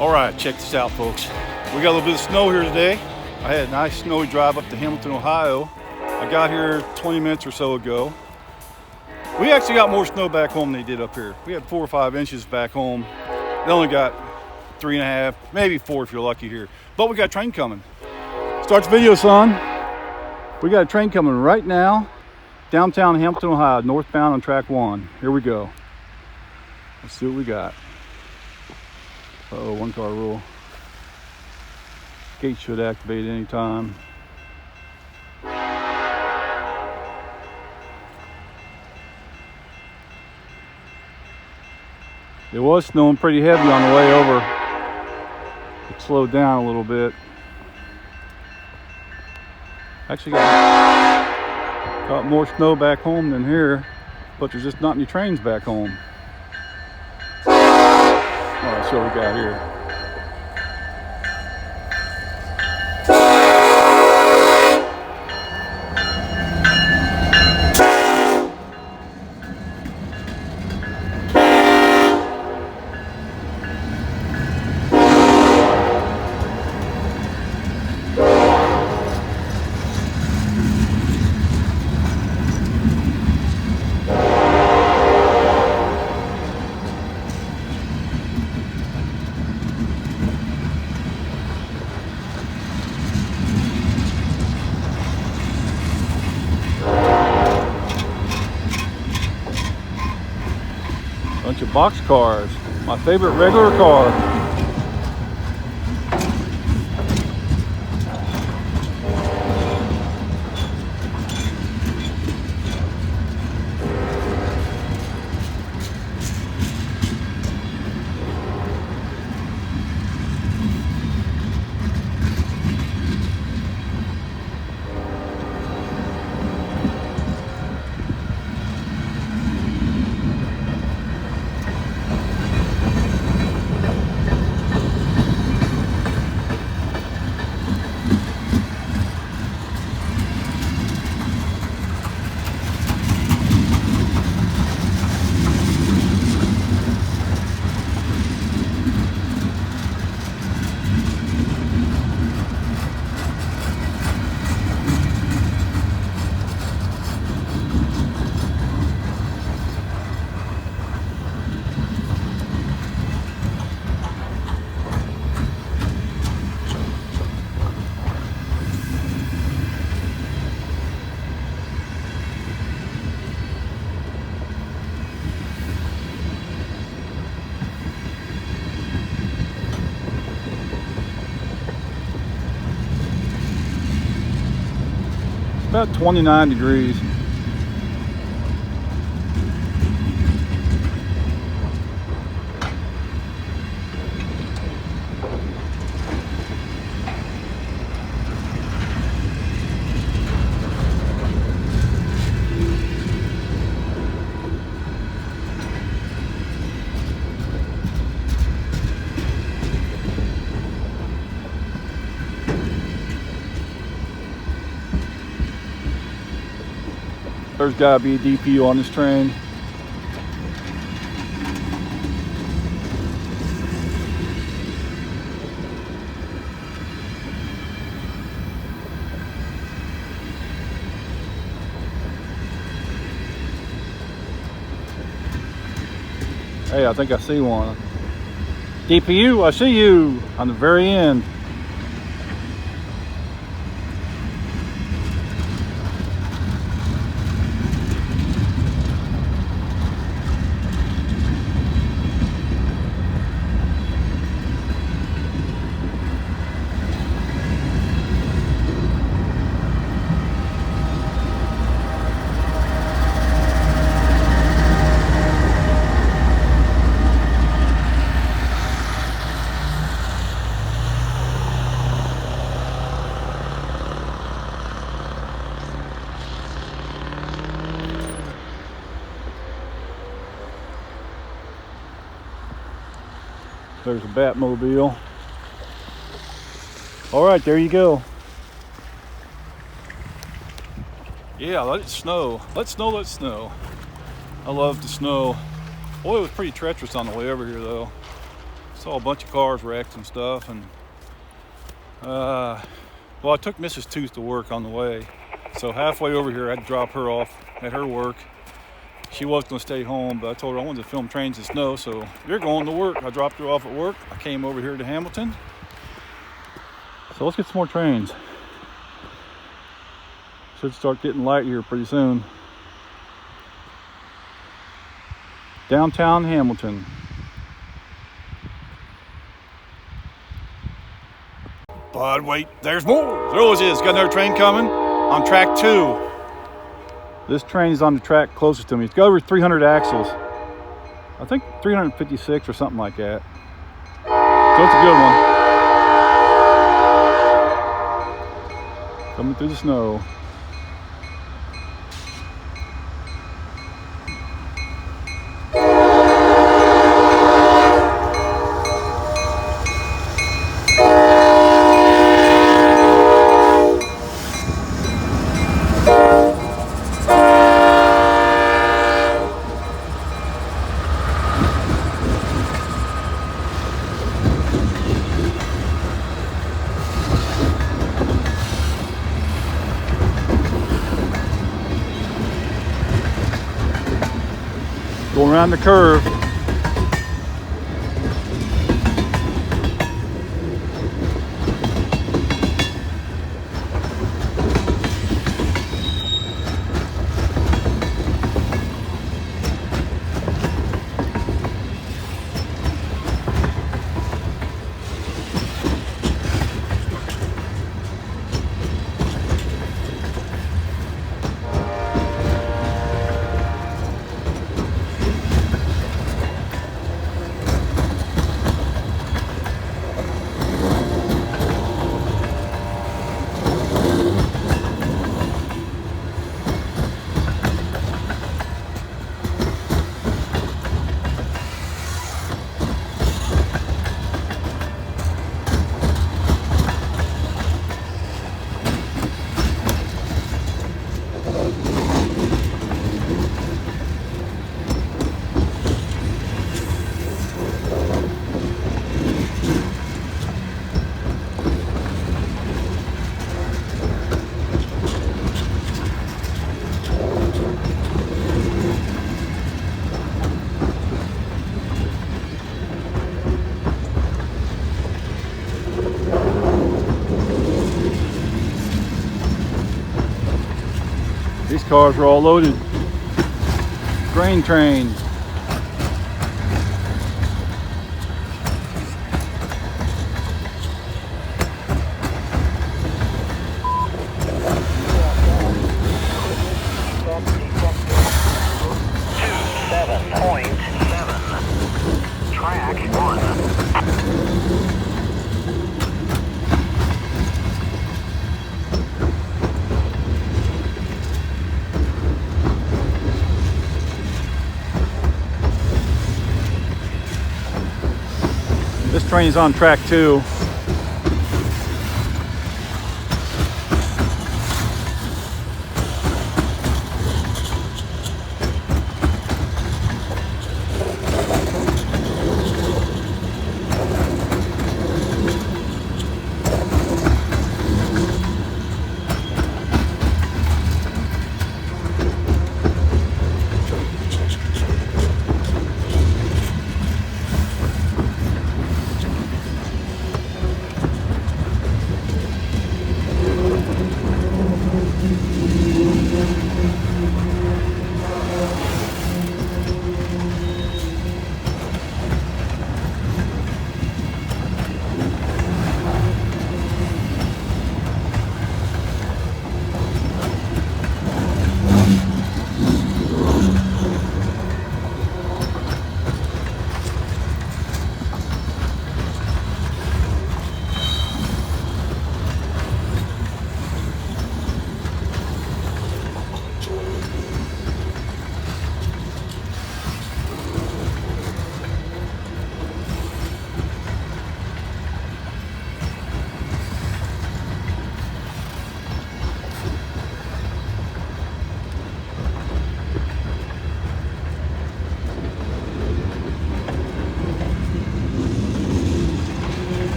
All right, check this out, folks. We got a little bit of snow here today. I had a nice snowy drive up to Hamilton, Ohio. I got here 20 minutes or so ago. We actually got more snow back home than they did up here. We had 4 or 5 inches back home. They only got 3.5, maybe 4 if you're lucky here. But we got a train coming. Start the video, son. We got a train coming right now. Downtown Hamilton, Ohio, northbound on track 1. Here we go. Let's see what we got. Uh-oh, 1-car rule. Gate should activate anytime. It was snowing pretty heavy on the way over. It slowed down a little bit. Actually got more snow back home than here, but there's just not any trains back home. All right, so what we got here. Bunch of boxcars, my favorite regular car. About 29 degrees. There's got to be a DPU on this train. Hey, I think I see one. DPU, I see you on the very end. There's a Batmobile. All right, there you go. Yeah, let it snow. Let snow, let snow. I love the snow. Boy, it was pretty treacherous on the way over here though. Saw a bunch of cars wrecked and stuff, and well, I took Mrs. Tooth to work on the way, so halfway over here I had to drop her off at her work. She was going to stay home, but I told her I wanted to film trains and snow, so you're going to work. I dropped her off at work. I came over here to Hamilton. So let's get some more trains. Should start getting light here pretty soon. Downtown Hamilton. But wait, there's more. There always is. Got another train coming on track 2. This train is on the track closest to me. It's got over 300 axles. I think 356 or something like that. So it's a good one. Coming through the snow. Going around the curve. These cars were all loaded. Grain train. Track 1. This train is on track 2.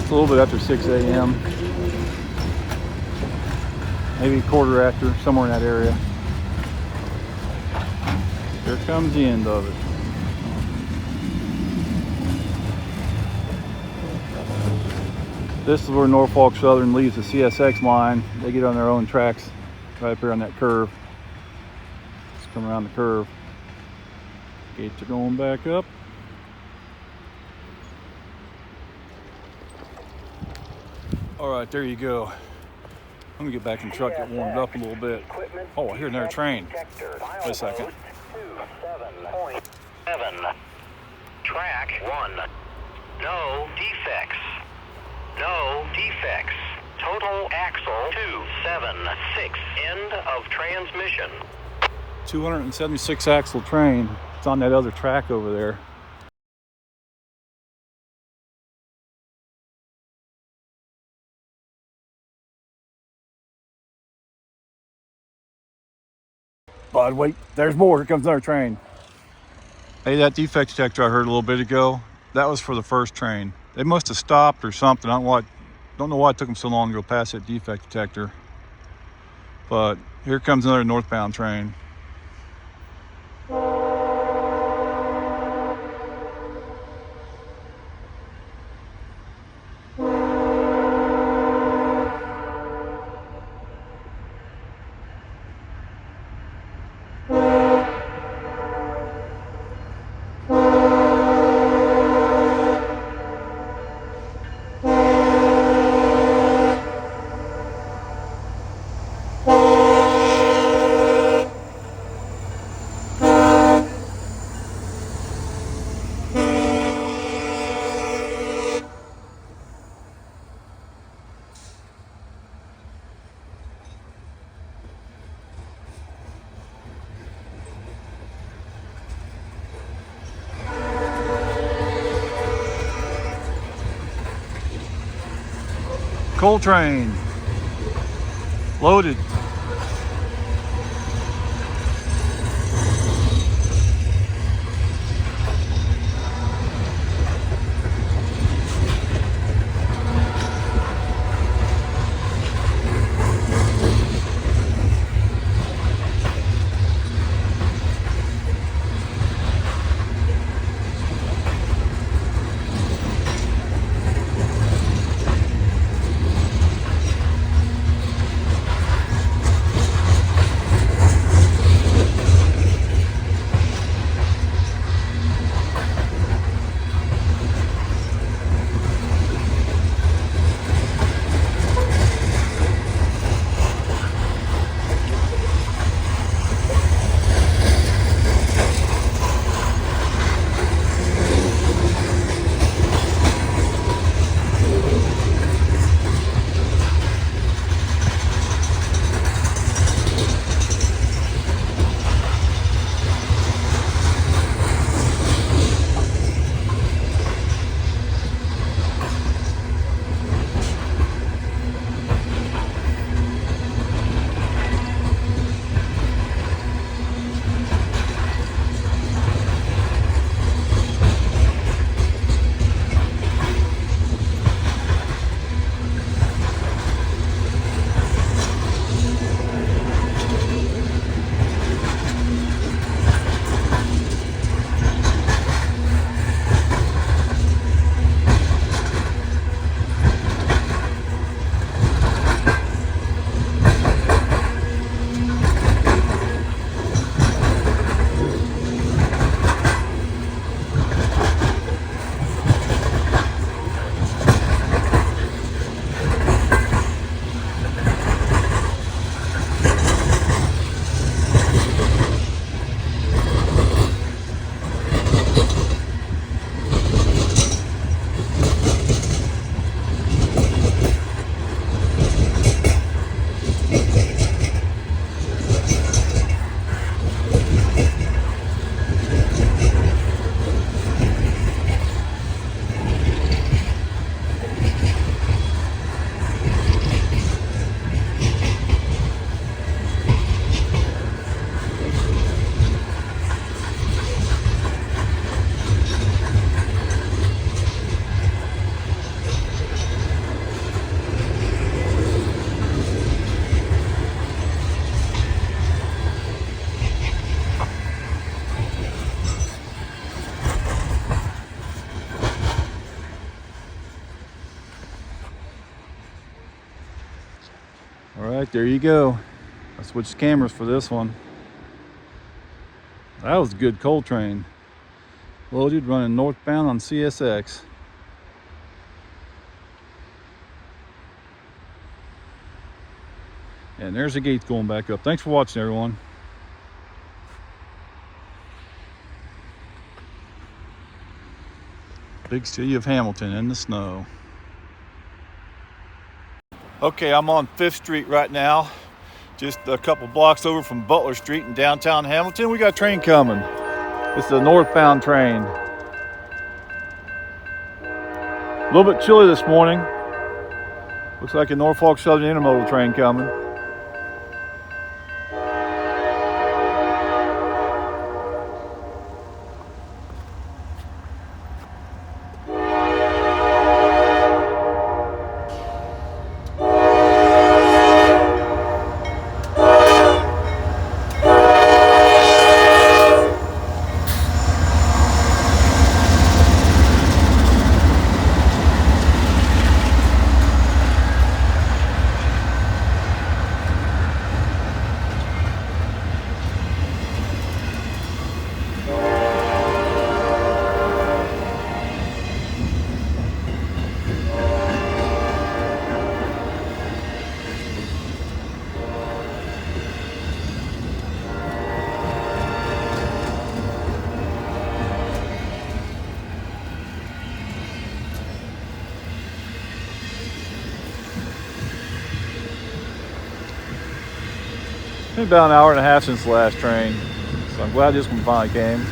It's a little bit after 6 a.m. Maybe a quarter after, somewhere in that area. Here comes the end of it. This is where Norfolk Southern leaves the CSX line. They get on their own tracks right up here on that curve. Just come around the curve. Gates are going back up. All right, there you go. I'm gonna get back in the truck, get warmed up a little bit. Oh, I hear another train. Wait a second. 27.7. Track 1. No defects. No defects. Total axle 276. End of transmission. 276 axle train. It's on that other track over there. But wait, there's more. Here comes another train. Hey, that defect detector I heard a little bit ago, that was for the first train. They must have stopped or something. I don't know why it took them so long to go past that defect detector. But here comes another northbound train. Coal train, loaded. right, there you go. I switched cameras for this one. That was a good coal train. Loaded, running northbound on CSX. And there's the gates going back up. Thanks for watching, everyone. Big city of Hamilton in the snow. Okay, I'm on 5th Street right now. Just a couple blocks over from Butler Street in downtown Hamilton. We got a train coming. This is a northbound train. A little bit chilly this morning. Looks like a Norfolk Southern Intermodal train coming. Been about an hour and a half since the last train, so I'm glad this one finally came.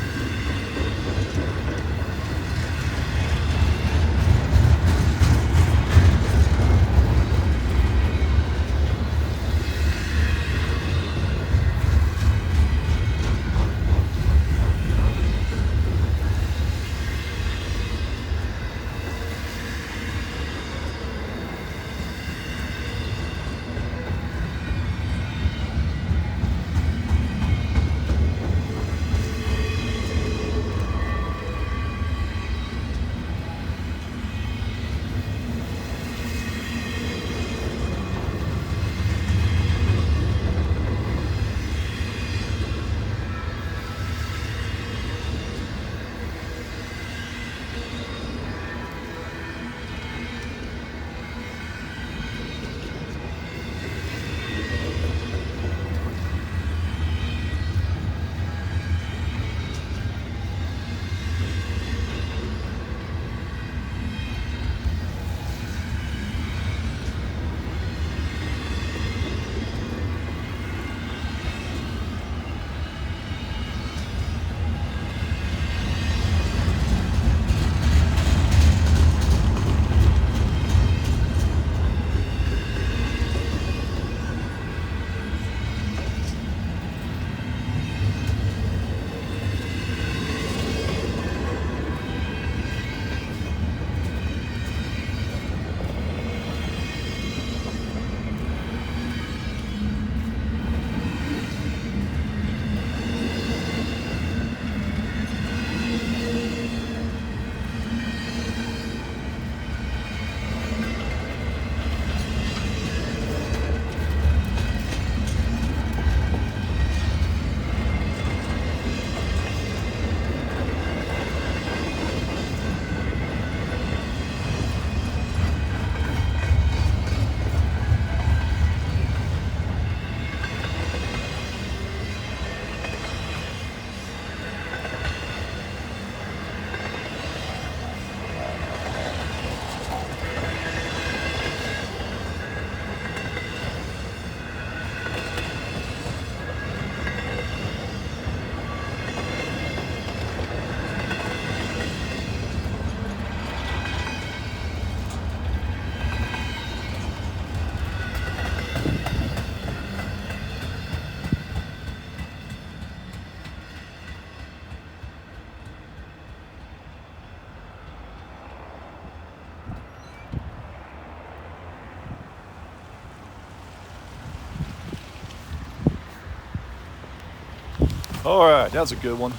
All right, that was a good one.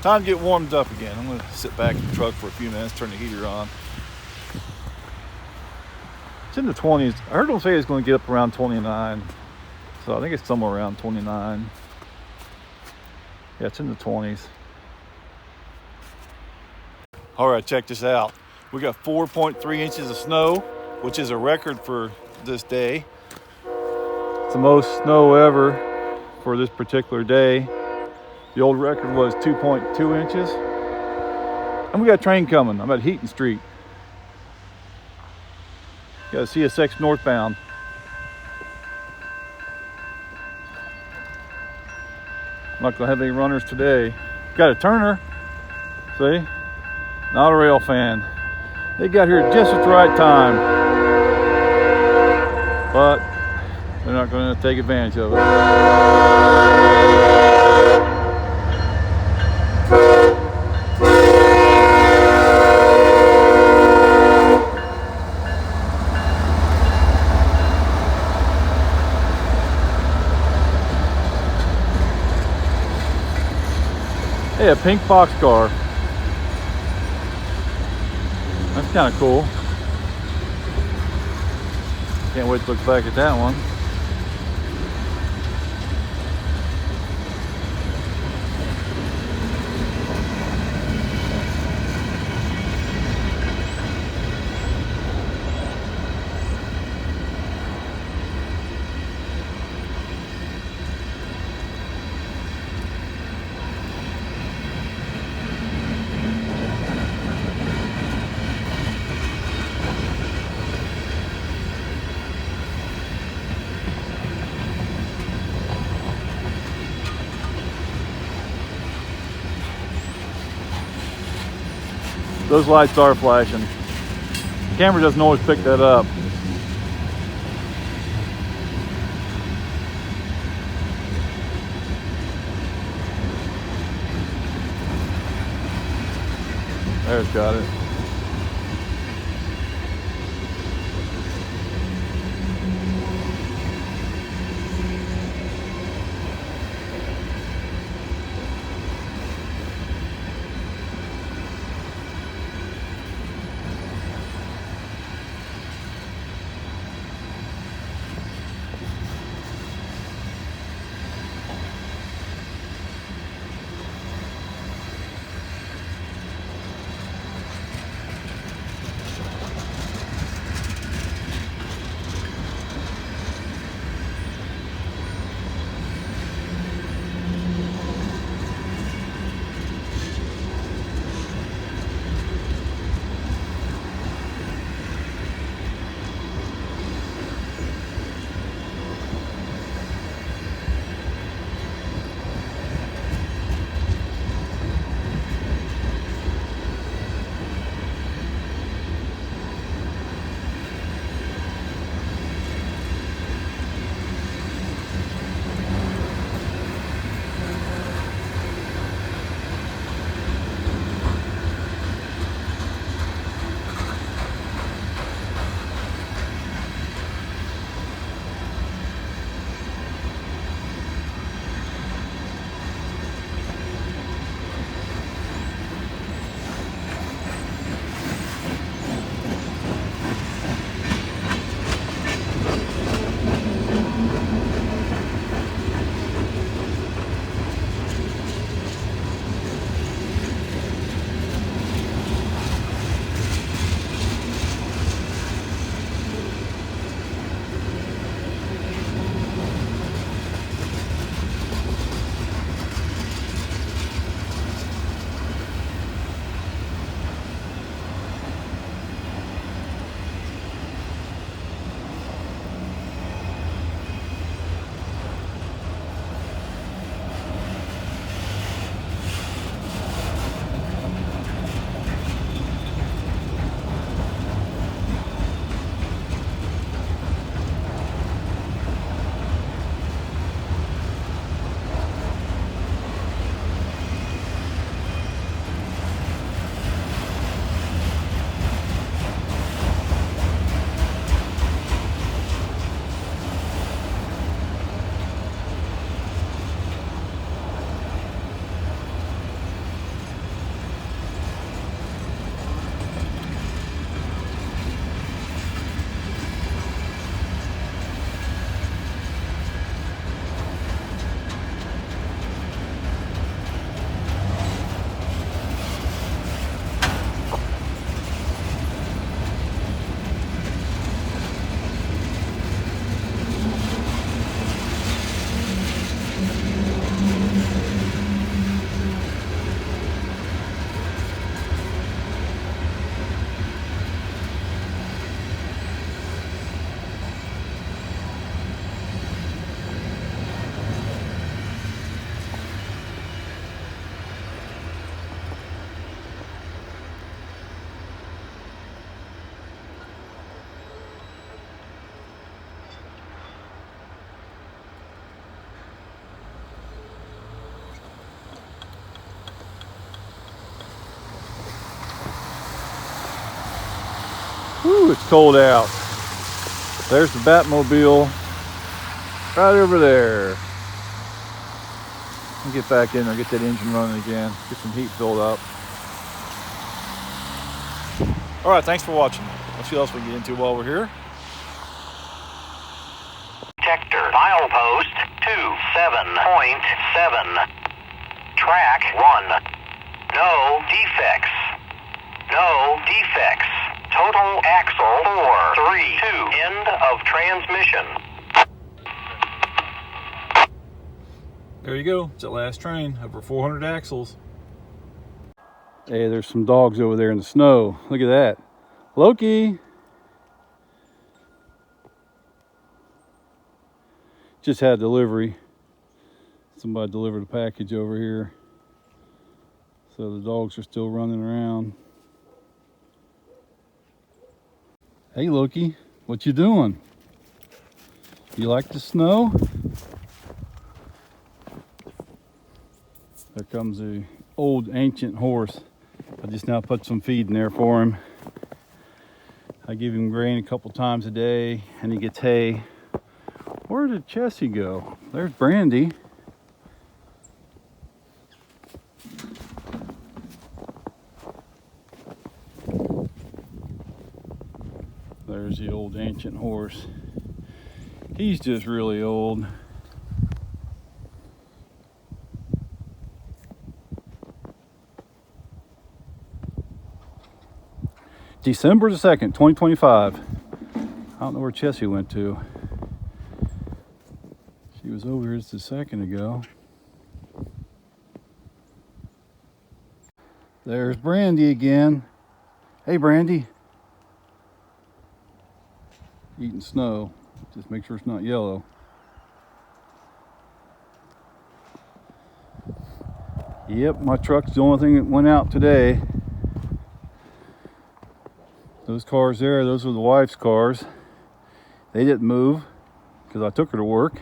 Time to get warmed up again. I'm gonna sit back in the truck for a few minutes, turn the heater on. It's in the 20s. I heard them say it's going to get up around 29. So I think it's somewhere around 29. Yeah, it's in the 20s. All right, check this out. We got 4.3 inches of snow, which is a record for this day. It's the most snow ever for this particular day. The old record was 2.2 inches. And we got a train coming. I'm at Heaton Street. Got a CSX northbound. I'm not gonna have any runners today. Got a Turner, see? Not a rail fan. They got here just at the right time. But they're not gonna take advantage of it. Hey, a pink Boxcar. That's kind of cool. Can't wait to look back at that one. Those lights are flashing. The camera doesn't always pick that up. There's got it. Woo, it's cold out. There's the Batmobile right over there. I'll get back in there, get that engine running again, get some heat filled up. All right, thanks for watching. Let's see what else we can get into while we're here. Detector, milepost 27.7. Track 1. No defects. No defects. Total axle 432. End of transmission. There you go. It's that last train. Over 400 axles. Hey, there's some dogs over there in the snow. Look at that. Loki. Just had delivery. Somebody delivered a package over here. So the dogs are still running around. Hey Loki, what you doing? You like the snow? There comes the old ancient horse. I just now put some feed in there for him. I give him grain a couple times a day and he gets hay. Where did Chessie go? There's Brandy. There's the old ancient horse. He's just really old. December the 2nd, 2025. I don't know where Chessie went to. She was over here just a second ago. There's Brandy again. Hey Brandy. Eating snow. Just make sure it's not yellow. Yep, my truck's the only thing that went out today. Those cars there, those were the wife's cars. They didn't move because I took her to work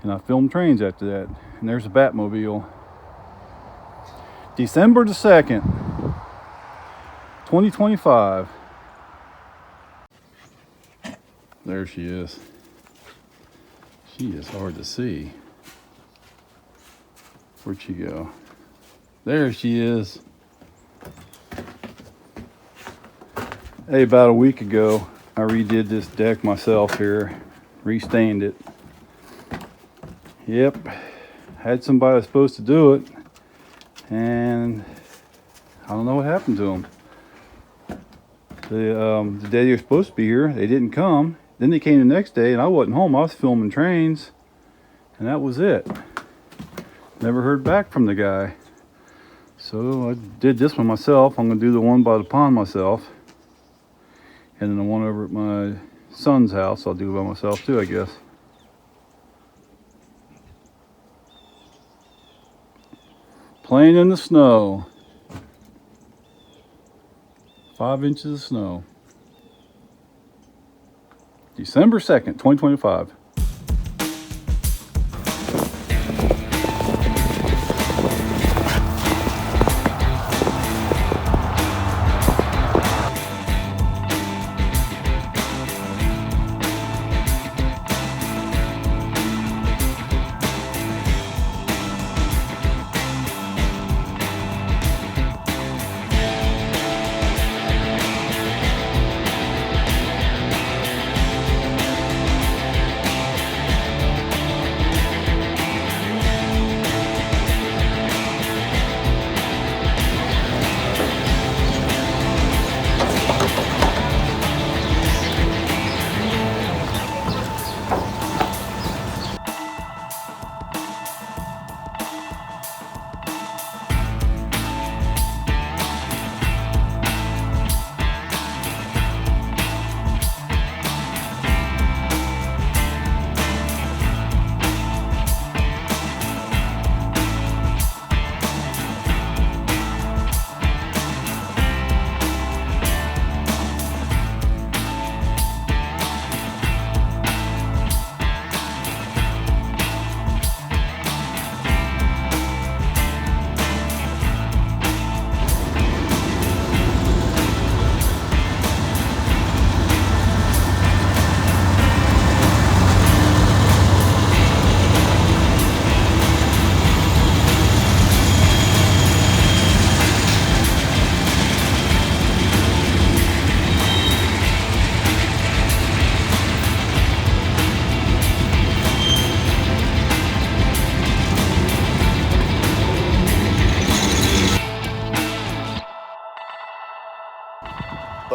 and I filmed trains after that. And there's a Batmobile. December the 2nd, 2025. There she is. She is hard to see. Where'd she go? There she is. Hey, about a week ago, I redid this deck myself here, restained it. Yep, had somebody that's supposed to do it, and I don't know what happened to them. The day they were supposed to be here, they didn't come. Then they came the next day, and I wasn't home. I was filming trains, and that was it. Never heard back from the guy. So I did this one myself. I'm gonna do the one by the pond myself. And then the one over at my son's house, I'll do by myself too, I guess. Playing in the snow. 5 inches of snow. December 2nd, 2025.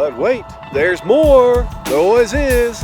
But wait, there's more. There always is.